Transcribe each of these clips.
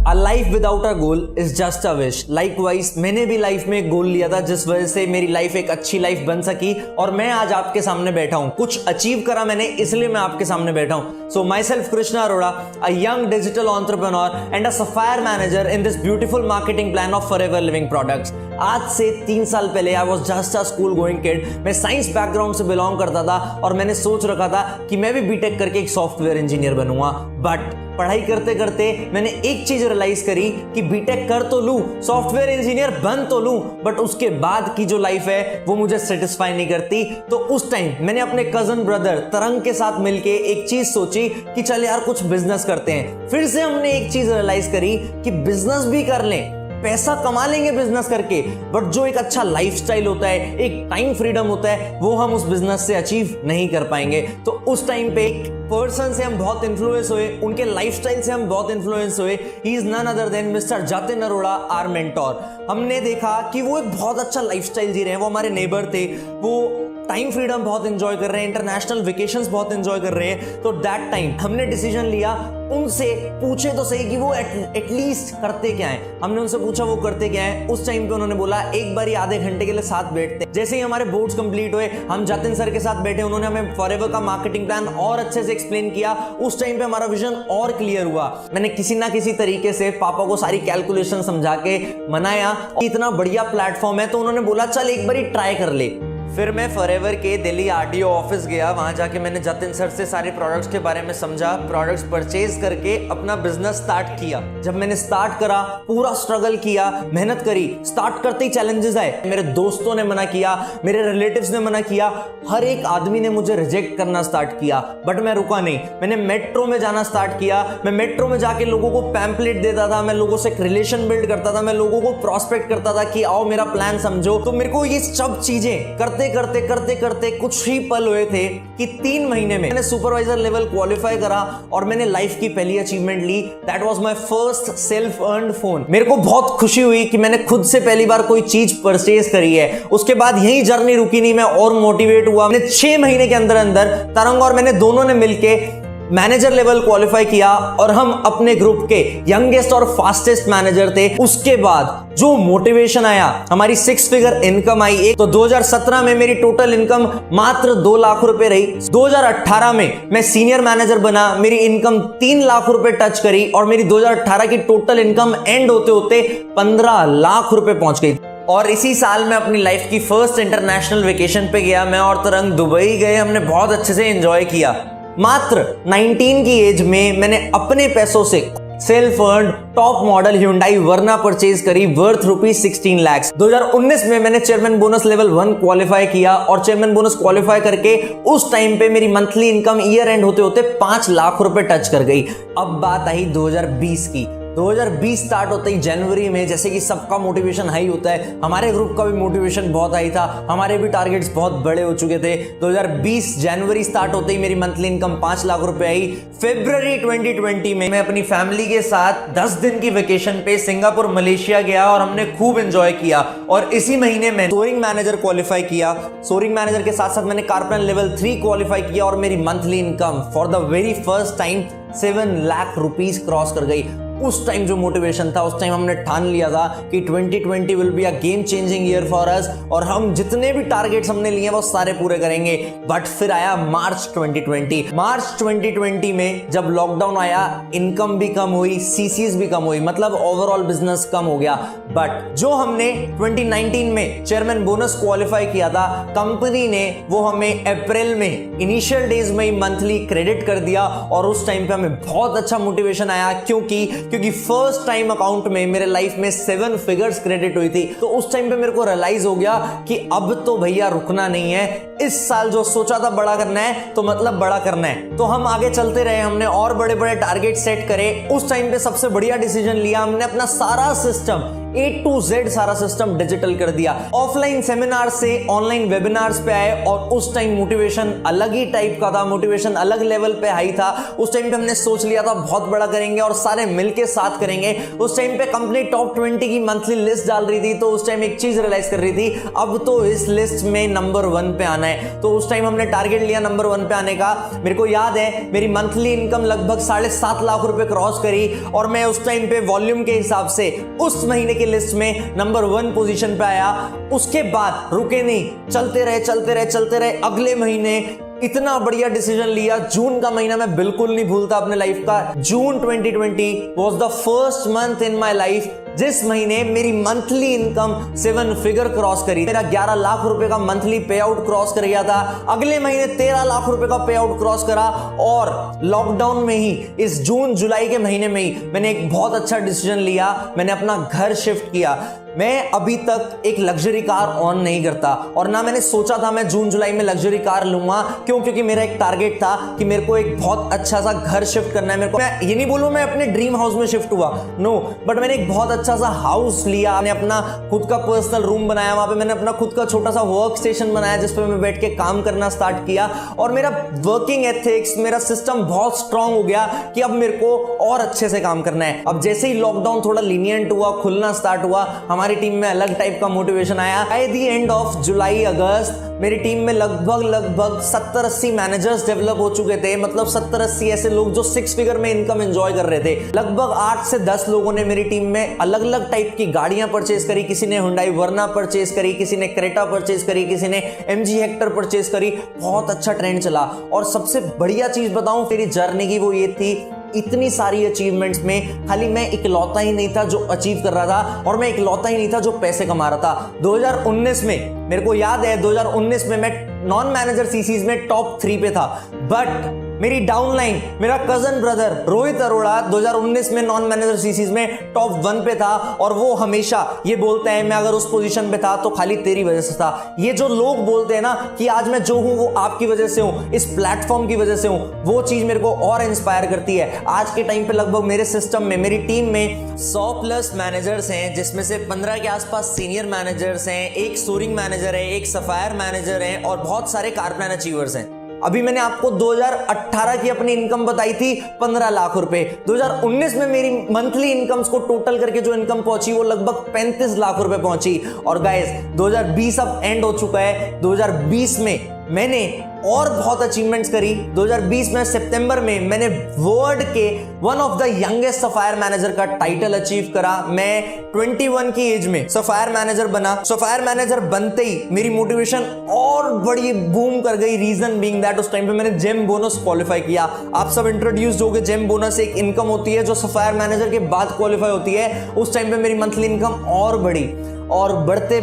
A life without a goal is just a wish. Likewise, मैंने भी life में एक गोल लिया था जिस वजह से मेरी लाइफ एक अच्छी लाइफ बन सकी और मैं आज आपके सामने बैठा हूं। कुछ अचीव करा मैंने, इसलिए मैं आपके सामने बैठा हूं। So myself Krishna Arora, a young digital entrepreneur and a sapphire manager in this beautiful marketing plan of Forever Living Products. आज से 3 साल पहले I was just a school going kid. मैं साइंस बैकग्राउंड से बिलोंग करता था और मैंने सोच रखा था कि मैं भी बीटेक करके एक सॉफ्टवेयर इंजीनियर बनूंगा। बट पढ़ाई करते करते मैंने एक चीज रियलाइज करी कि बीटेक कर तो लूं, सॉफ्टवेयर इंजीनियर बन तो लूं, बट उसके बाद की जो लाइफ है वो मुझे सेटिस्फाई नहीं करती। तो उस टाइम मैंने अपने कजन ब्रदर तरंग के साथ मिलके एक चीज सोची कि चल यार कुछ बिजनेस करते हैं। फिर से हमने एक चीज रियलाइज करी कि बिजनेस भी कर लें, पैसा कमा लेंगे बिजनेस करके, बट जो एक अच्छा लाइफस्टाइल होता है, एक टाइम फ्रीडम होता है, वो हम उस बिजनेस से अचीव नहीं कर पाएंगे। तो उस टाइम पे एक पर्सन से हम बहुत इन्फ्लुएंस हुए, उनके लाइफस्टाइल से हम बहुत इन्फ्लुएंस हुए। He is none other than mister Jatin Arora, our mentor. हमने देखा कि वो एक बहुत अच्छा लाइफस्टाइल जी रहे हैं, वो हमारे नेबर थे, वो टाइम फ्रीडम बहुत एंजॉय कर रहे हैं, इंटरनेशनल वेकेशंस बहुत एंजॉय कर रहे हैं। तो दैट टाइम हमने डिसीजन लिया, उनसे पूछे तो सही कि वो एटलीस्ट करते क्या है। हमने उनसे पूछा वो करते क्या है। उस टाइम पे उन्होंने बोला एक बार आधे घंटे के लिए साथ बैठते हैं। जैसे ही हमारे बोर्ड्स कंप्लीट हुए, हम जतिन सर के साथ बैठे, उन्होंने हमें फॉरएवर का मार्केटिंग प्लान और अच्छे से एक्सप्लेन किया। उस टाइम पे हमारा विजन और क्लियर हुआ। मैंने किसी ना किसी तरीके से पापा को सारी कैलकुलेशन समझा के मनाया, इतना बढ़िया प्लेटफॉर्म है तो उन्होंने बोला चल एक बार ट्राई कर ले। फिर मैं फॉरएवर के दिल्ली आरटीओ ऑफिस गया, वहां जाके मैंने जतिन सर से सारे प्रोडक्ट्स के बारे में समझा, प्रोडक्ट्स परचेज करके अपना बिजनेस स्टार्ट किया। जब मैंने स्टार्ट करा, पूरा स्ट्रगल किया, मेहनत करी, स्टार्ट करते ही चैलेंजेस आए। मेरे दोस्तों ने मना किया, मेरे रिलेटिव्स ने मना किया, हर एक आदमी ने मुझे रिजेक्ट करना स्टार्ट किया, बट मैं रुका नहीं। मैंने मेट्रो में जाना स्टार्ट किया। मैं मेट्रो में जाके लोगों को पैम्पलेट देता था, मैं लोगों से एक रिलेशन बिल्ड करता था, मैं लोगों को प्रॉस्पेक्ट करता था कि आओ मेरा प्लान समझो। तो मेरे को ये सब चीजें करते करते कुछ ही पल हुए थे कि 3 महीने में मैंने सुपरवाइजर लेवल क्वालिफाई करा और मैंने लाइफ की पहली अचीवमेंट ली। That was my first self earned phone. मेरे को बहुत खुशी हुई कि मैंने खुद से पहली बार कोई चीज परचेज करी है। उसके बाद यही जर्नी रुकी नहीं, मैं और मोटिवेट हुआ। मैंने 6 महीने के अंदर अंदर तरंग और मैंने दोनों ने मिलके मैनेजर लेवल क्वालिफाई किया और हम अपने ग्रुप के यंगेस्ट और फास्टेस्ट मैनेजर थे। उसके बाद जो मोटिवेशन आया, हमारी 6 फिगर इनकम आई। तो 2017 में मेरी टोटल इनकम मात्र 2 लाख रुपए रही। 2018 में मैं सीनियर मैनेजर बना, मेरी इनकम 3 लाख रुपए टच करी और मेरी 2018 की टोटल इनकम एंड होते होते 15 लाख रुपए पहुंच गई। और इसी साल मैं अपनी लाइफ की फर्स्ट इंटरनेशनल वेकेशन पे गया। मैं और तरंग दुबई गए, हमने बहुत अच्छे से एंजॉय किया। मात्र 19 की एज में मैंने अपने पैसों से self earned top model Hyundai वर्ना परचेज करी वर्थ ₹16 लाख। 2019 में मैंने चेयरमैन बोनस लेवल 1 क्वालिफाई किया और चेयरमैन बोनस क्वालिफाई करके उस टाइम पे मेरी मंथली इनकम ईयर एंड होते होते 5 लाख रुपए टच कर गई। अब बात आई 2020 की। 2020 स्टार्ट होते ही जनवरी में, जैसे कि सबका मोटिवेशन हाई होता है, हमारे ग्रुप का भी मोटिवेशन बहुत हाई था, हमारे भी टारगेट्स बहुत बड़े हो चुके थे। 2020 जनवरी स्टार्ट होते ही मेरी मंथली इनकम 5 लाख रुपए आई। फरवरी 2020 में मैं अपनी फैमिली के साथ 10 दिन की वेकेशन पे सिंगापुर मलेशिया गया और हमने खूब एंजॉय किया। और इसी महीने में सोरिंग मैनेजर क्वालिफाई किया। सोरिंग मैनेजर के साथ साथ मैंने कारपेन लेवल 3 क्वालिफाई किया और मेरी monthly income for the very first time 7 lakh rupees cross कर गई। उस टाइम जो मोटिवेशन था, उस टाइम हमने ठान लिया था कि 2020 will be a game changing year for us और हम जितने भी टारगेट्स हमने लिए वो सारे पूरे करेंगे। बट फिर आया मार्च 2020। मार्च 2020 में जब लॉकडाउन आया, इनकम भी कम हुई, सीसीज भी कम हुई, मतलब ओवरऑल बिजनेस कम हो गया। बट जो हमने 2019 में चेयरमैन बोनस क्वालिफाई किया था, कंपनी ने वो हमें अप्रैल में इनिशियल डेज में ही मंथली क्रेडिट कर दिया और उस टाइम पे हमें बहुत अच्छा मोटिवेशन आया क्योंकि फर्स्ट टाइम अकाउंट में मेरे लाइफ में 7 फिगर्स क्रेडिट हुई थी। तो उस टाइम पे मेरे को रियलाइज हो गया कि अब तो भैया रुकना नहीं है। इस साल जो सोचा था बड़ा करना है तो मतलब बड़ा करना है। तो हम आगे चलते रहे, हमने और बड़े बड़े टारगेट सेट करे। उस टाइम पे सबसे बढ़िया डिसीजन लिया, हमने अपना सारा सिस्टम A to Z सारा सिस्टम डिजिटल कर दिया। ऑफलाइन सेमिनार से ऑनलाइन वेबिनार्स पे आए और उस टाइम मोटिवेशन अलग ही टाइप का था, मोटिवेशन अलग लेवल पे हाई था। उस टाइम पे हमने सोच लिया था बहुत बड़ा करेंगे और सारे मिलके साथ करेंगे। उस टाइम पे कंपनी टॉप 20 की मंथली लिस्ट डाल रही थी, तो उस टाइम एक चीज रियलाइज कर रही थी, अब तो इस लिस्ट में नंबर 1 पे आना है। तो उस टाइम हमने टारगेट लिया नंबर 1 पे आने का। मेरे को याद है मेरी मंथली इनकम लगभग 7.5 लाख रुपए क्रॉस करी और मैं उस टाइम पे वॉल्यूम के हिसाब से उस महीने की लिस्ट में नंबर 1 पोजीशन पे आया। उसके बाद रुके नहीं, चलते रहे। अगले महीने इतना बढ़िया डिसीजन लिया। जून का महीना मैं बिल्कुल नहीं भूलता अपने लाइफ का। जून 2020 was the first month in my life जिस महीने मेरी मंथली इनकम 7 फिगर क्रॉस करी। मेरा 11 लाख रुपए का मंथली पे आउट क्रॉस कर गया था। अगले महीने 13 लाख रुपए का पे आउट क्रॉस करा और लॉकडाउन में ही इस जून जुलाई के महीने में ही मैंने एक बहुत अच्छा डिसीजन लिया। मैंने अपना घर शिफ्ट किया। मैं अभी तक एक लग्जरी कार ऑन नहीं करता और ना मैंने सोचा था मैं जून जुलाई में लग्जरी कार लूंगा। क्यों? क्योंकि मेरा एक टारगेट था कि मेरे को एक बहुत अच्छा सा घर शिफ्ट करना है। मेरे को, मैं ये नहीं बोलूं मैं अपने ड्रीम हाउस में शिफ्ट हुआ, नो, बट मैंने एक बहुत अच्छा सा हाउस लिया। मैंने अपना खुद का पर्सनल रूम बनाया, वहां पे मैंने अपना खुद का छोटा सा वर्क स्टेशन बनाया जिस पे मैं बैठ के काम करना स्टार्ट किया और मेरा वर्किंग एथिक्स, मेरा सिस्टम बहुत स्ट्रांग हो गया कि अब मेरे को और अच्छे से काम करना है। अब जैसे ही लॉकडाउन थोड़ा लीनियंट हुआ, खुलना स्टार्ट हुआ, हमारी टीम में अलग टाइप का मोटिवेशन आया। बाय द एंड ऑफ जुलाई अगस्त मेरी टीम में लगभग 70-80 मैनेजर्स डेवलप हो चुके थे। मतलब 70-80 ऐसे लोग जो 6 फिगर में इनकम एंजॉय कर रहे थे। लगभग 8 से 10 लोगों ने मेरी टीम में अलग अलग टाइप की गाड़ियां परचेज करी। किसी ने हुंडई वर्ना परचेज करी, किसी ने क्रेटा परचेज करी, किसी ने MG हेक्टर परचेज करी। बहुत अच्छा ट्रेंड चला। और सबसे बढ़िया चीज बताऊं मेरी जर्नी की, वो ये थी, इतनी सारी अचीवमेंट्स में खाली मैं इकलौता ही नहीं था जो अचीव कर रहा था और मैं इकलौता ही नहीं था जो पैसे कमा रहा था। 2019 में मेरे को याद है 2019 में मैं नॉन मैनेजर सीसीज में टॉप 3 पे था। बट मेरी डाउनलाइन, मेरा कजन ब्रदर रोहित अरोड़ा 2019 में नॉन मैनेजर सीसीज में टॉप 1 पे था और वो हमेशा ये बोलता है मैं अगर उस पोजीशन पे था तो खाली तेरी वजह से था। ये जो लोग बोलते हैं ना कि आज मैं जो हूं वो आपकी वजह से हूं, इस प्लेटफॉर्म की वजह से हूं, वो चीज मेरे को और इंस्पायर करती है। आज के टाइम पे लगभग मेरे सिस्टम में, मेरी टीम में 100+ मैनेजर्स हैं जिसमें से 15 के आसपास सीनियर मैनेजर्स हैं, एक सोरिंग मैनेजर है, एक सफायर मैनेजर है और बहुत सारे कार प्लान अचीवर्स हैं। अभी मैंने आपको 2018 की अपनी इनकम बताई थी 15 लाख रुपए। 2019 में मेरी मंथली इनकम्स को टोटल करके जो इनकम पहुंची वो लगभग 35 लाख रुपए पहुंची। और गाइस 2020 अब एंड हो चुका है। 2020 में मैंने और बहुत अचीवमेंट्स करी। 2020 में सितंबर में मैंने वर्ल्ड के one of the youngest sapphire manager का टाइटल अचीव करा। मैं 21 की एज में सफायर मैनेजर बना। सफायर मैनेजर बनते ही मेरी मोटिवेशन और बड़ी बूम कर गई। रीजन बीइंग दैट उस टाइम पे मैंने जेम बोनस क्वालिफाई किया। आप सब इंट्रोड्यूस हो गए, जेम बोनस एक इनकम होती है जो सफायर मैनेजर के बाद क्वालिफाई होती है। उस टाइम पे मेरी मंथली इनकम और बढ़ी और बढ़ते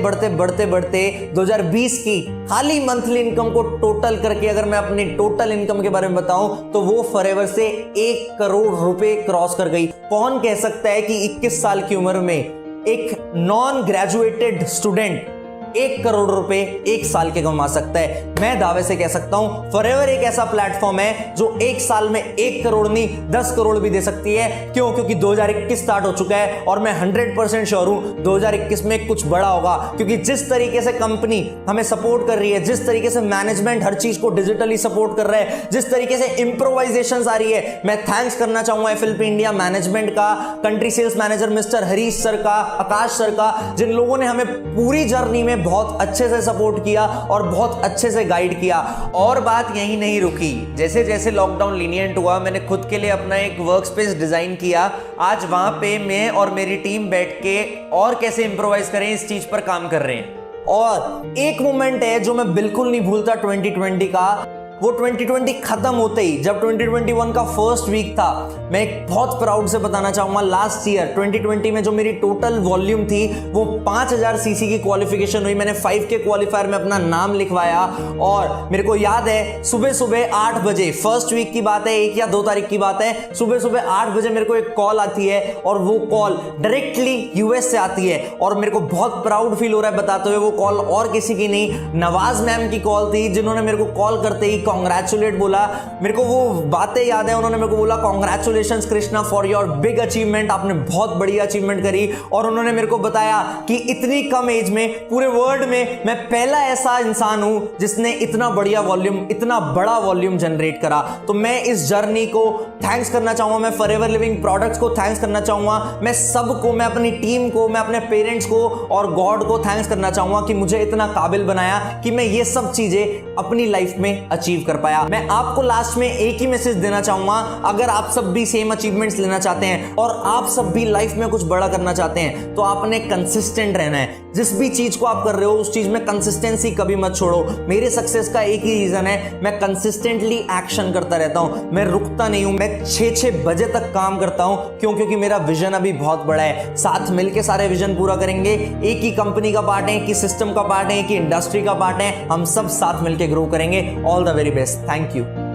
2020 की खाली मंथली इनकम को टोटल करके अगर मैं अपनी टोटल इनकम के बारे में बताऊं तो वो फॉरएवर से 1 करोड़ रुपए क्रॉस कर गई। कौन कह सकता है कि 21 साल की उम्र में एक नॉन ग्रेजुएटेड स्टूडेंट 1 करोड़ रुपए 1 साल के कमा सकता है? मैं दावे से कह सकता हूं फॉरएवर एक ऐसा प्लेटफॉर्म है जो 1 साल में 1 करोड़ नहीं 10 करोड़ भी दे सकती है। क्यों? क्योंकि 2021 स्टार्ट हो चुका है और मैं 100% श्योर हूं 2021 में कुछ बड़ा होगा। क्योंकि जिस तरीके से कंपनी हमें सपोर्ट कर रही है, जिस तरीके से मैनेजमेंट हर चीज को डिजिटली सपोर्ट कर रहा है, जिस तरीके से इंप्रोवाइजेशन आ रही है, मैं थैंक्स करना चाहूंगा FLP इंडिया मैनेजमेंट का, country sales manager mister Harish sir का, आकाश सर का, जिन लोगों ने हमें पूरी जर्नी में बहुत अच्छे से सपोर्ट किया और बहुत अच्छे से गाइड किया। और बात यहीं नहीं रुकी। जैसे जैसे लॉकडाउन लीनियंट हुआ मैंने खुद के लिए अपना एक वर्क स्पेस डिजाइन किया। आज वहां पे मैं और मेरी टीम बैठ के और कैसे इंप्रोवाइज करें इस चीज पर काम कर रहे हैं। और एक मोमेंट है जो मैं बिल्कुल नहीं भूलता 2020 का। वो 2020 खत्म होते ही जब 2021 का फर्स्ट वीक था, मैं एक बहुत प्राउड से बताना चाहूंगा लास्ट ईयर 2020 में जो मेरी टोटल वॉल्यूम थी वो 5000 सीसी की क्वालिफिकेशन हुई। मैंने 5K क्वालिफायर में अपना नाम लिखवाया और मेरे को याद है सुबह सुबह 8 बजे, फर्स्ट वीक की बात है, 1 या 2 तारीख की बात है, सुबह सुबह 8 बजे मेरे को एक कॉल आती है और वो कॉल डायरेक्टली US से आती है। और मेरे को बहुत प्राउड फील हो रहा है बताते हुए, वो कॉल और किसी की नहीं, नवाज मैम की कॉल थी जिन्होंने मेरे को कॉल करते ही कॉन्ग्रेचुलेट बोला, मेरे को वो बातें याद है, उन्होंने मेरे को बोला congratulations Krishna for your big achievement, आपने बहुत बड़ी अचीवमेंट करी। और उन्होंने मेरे को बताया कि इतनी कम एज में पूरे वर्ल्ड में मैं पहला ऐसा इंसान हूं जिसने इतना बढ़िया वॉल्यूम, इतना बड़ा वॉल्यूम जनरेट करा। तो मैं इस जर्नी को थैंक्स करना चाहूंगा, मैं फॉरएवर लिविंग प्रोडक्ट्स को थैंक्स करना चाहूंगा, मैं सबको, मैं अपनी टीम को, मैं अपने पेरेंट्स को और गॉड को थैंक्स करना चाहूंगा कि मुझे इतना काबिल बनाया कि मैं ये सब चीजें अपनी लाइफ में अचीव कर पाया। मैं आपको लास्ट में एक ही मैसेज देना चाहूंगा, अगर आप सब भी सेम अचीवमेंट्स लेना चाहते हैं और आप सब भी लाइफ में कुछ बड़ा करना चाहते हैं तो आपने कंसिस्टेंट रहना है। जिस भी चीज को आप कर रहे हो उस चीज में कंसिस्टेंसी कभी मत छोड़ो। मेरे सक्सेस का एक ही रीजन है, मैं कंसिस्टेंटली एक्शन करता रहता हूं, मैं रुकता नहीं हूं, मैं 6 बजे तक काम करता हूं। क्यों? क्योंकि मेरा विजन अभी बहुत बड़ा है। साथ मिलके सारे विजन पूरा करेंगे। एक ही कंपनी का पार्ट है, एक ही सिस्टम का पार्ट है, एक ही इंडस्ट्री का पार्ट है, हम सब साथ मिलके ग्रो करेंगे। All the very best, thank you.